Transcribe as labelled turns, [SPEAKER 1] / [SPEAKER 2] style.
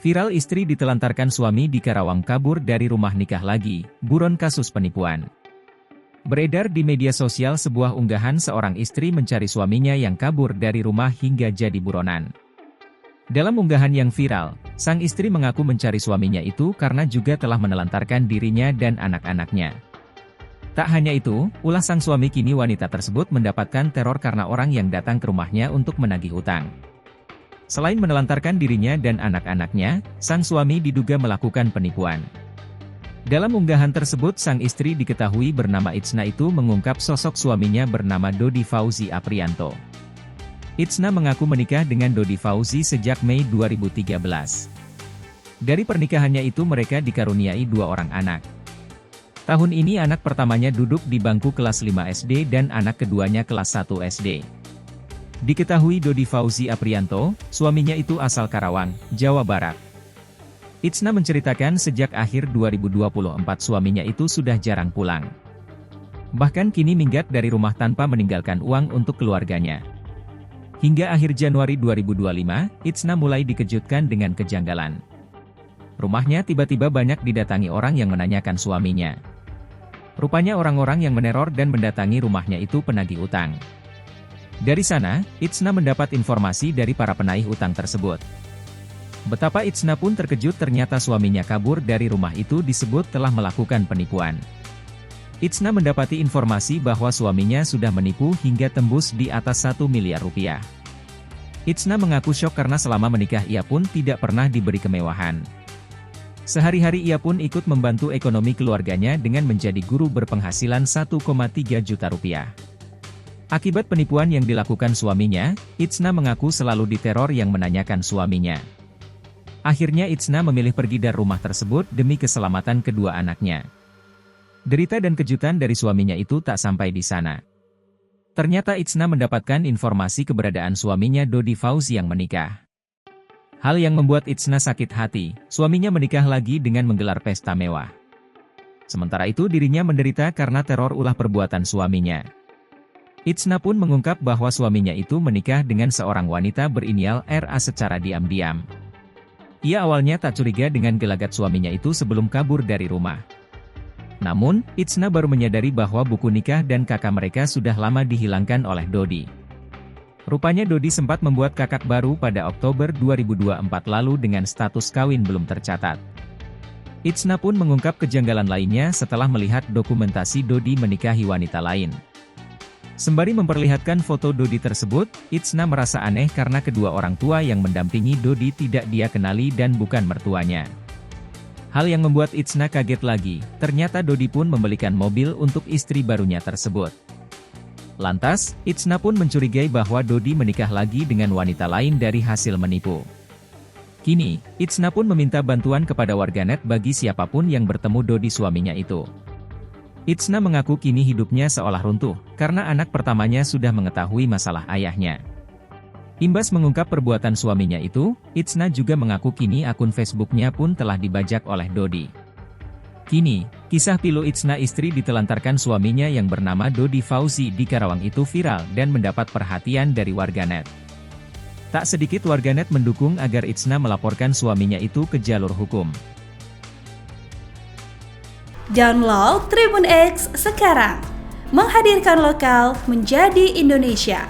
[SPEAKER 1] Viral istri ditelantarkan suami di Karawang kabur dari rumah nikah lagi, buron kasus penipuan. Beredar di media sosial sebuah unggahan seorang istri mencari suaminya yang kabur dari rumah hingga jadi buronan. Dalam unggahan yang viral, sang istri mengaku mencari suaminya itu karena juga telah menelantarkan dirinya dan anak-anaknya. Tak hanya itu, ulah sang suami kini wanita tersebut mendapatkan teror karena orang yang datang ke rumahnya untuk menagih hutang. Selain menelantarkan dirinya dan anak-anaknya, sang suami diduga melakukan penipuan. Dalam unggahan tersebut sang istri diketahui bernama Itsna itu mengungkap sosok suaminya bernama Dodi Fauzi Aprianto. Itsna mengaku menikah dengan Dodi Fauzi sejak Mei 2013. Dari pernikahannya itu mereka dikaruniai 2 orang anak. Tahun ini anak pertamanya duduk di bangku kelas 5 SD dan anak keduanya kelas 1 SD. Diketahui Dodi Fauzi Aprianto, suaminya itu asal Karawang, Jawa Barat. Itsna menceritakan sejak akhir 2024 suaminya itu sudah jarang pulang. Bahkan kini minggat dari rumah tanpa meninggalkan uang untuk keluarganya. Hingga akhir Januari 2025, Itsna mulai dikejutkan dengan kejanggalan. Rumahnya tiba-tiba banyak didatangi orang yang menanyakan suaminya. Rupanya orang-orang yang meneror dan mendatangi rumahnya itu penagih utang. Dari sana, Itsna mendapat informasi dari para penaih utang tersebut. Betapa Itsna pun terkejut ternyata suaminya kabur dari rumah itu disebut telah melakukan penipuan. Itsna mendapati informasi bahwa suaminya sudah menipu hingga tembus di atas 1 miliar rupiah. Itsna mengaku syok karena selama menikah ia pun tidak pernah diberi kemewahan. Sehari-hari ia pun ikut membantu ekonomi keluarganya dengan menjadi guru berpenghasilan 1,3 juta rupiah. Akibat penipuan yang dilakukan suaminya, Itsna mengaku selalu diteror yang menanyakan suaminya. Akhirnya Itsna memilih pergi dari rumah tersebut demi keselamatan kedua anaknya. Derita dan kejutan dari suaminya itu tak sampai di sana. Ternyata Itsna mendapatkan informasi keberadaan suaminya Dodi Fauzi yang menikah. Hal yang membuat Itsna sakit hati, suaminya menikah lagi dengan menggelar pesta mewah. Sementara itu dirinya menderita karena teror ulah perbuatan suaminya. Itsna pun mengungkap bahwa suaminya itu menikah dengan seorang wanita berinisial RA secara diam-diam. Ia awalnya tak curiga dengan gelagat suaminya itu sebelum kabur dari rumah. Namun, Itsna baru menyadari bahwa buku nikah dan kakak mereka sudah lama dihilangkan oleh Dodi. Rupanya Dodi sempat membuat kakak baru pada Oktober 2024 lalu dengan status kawin belum tercatat. Itsna pun mengungkap kejanggalan lainnya setelah melihat dokumentasi Dodi menikahi wanita lain. Sembari memperlihatkan foto Dodi tersebut, Itsna merasa aneh karena kedua orang tua yang mendampingi Dodi tidak dia kenali dan bukan mertuanya. Hal yang membuat Itsna kaget lagi, ternyata Dodi pun membelikan mobil untuk istri barunya tersebut. Lantas, Itsna pun mencurigai bahwa Dodi menikah lagi dengan wanita lain dari hasil menipu. Kini, Itsna pun meminta bantuan kepada warganet bagi siapapun yang bertemu Dodi suaminya itu. Itsna mengaku kini hidupnya seolah runtuh, karena anak pertamanya sudah mengetahui masalah ayahnya. Imbas mengungkap perbuatan suaminya itu, Itsna juga mengaku kini akun Facebooknya pun telah dibajak oleh Dodi. Kini, kisah pilu Itsna istri ditelantarkan suaminya yang bernama Dodi Fauzi di Karawang itu viral dan mendapat perhatian dari warganet. Tak sedikit warganet mendukung agar Itsna melaporkan suaminya itu ke jalur hukum.
[SPEAKER 2] Download Tribun X sekarang, menghadirkan lokal menjadi Indonesia.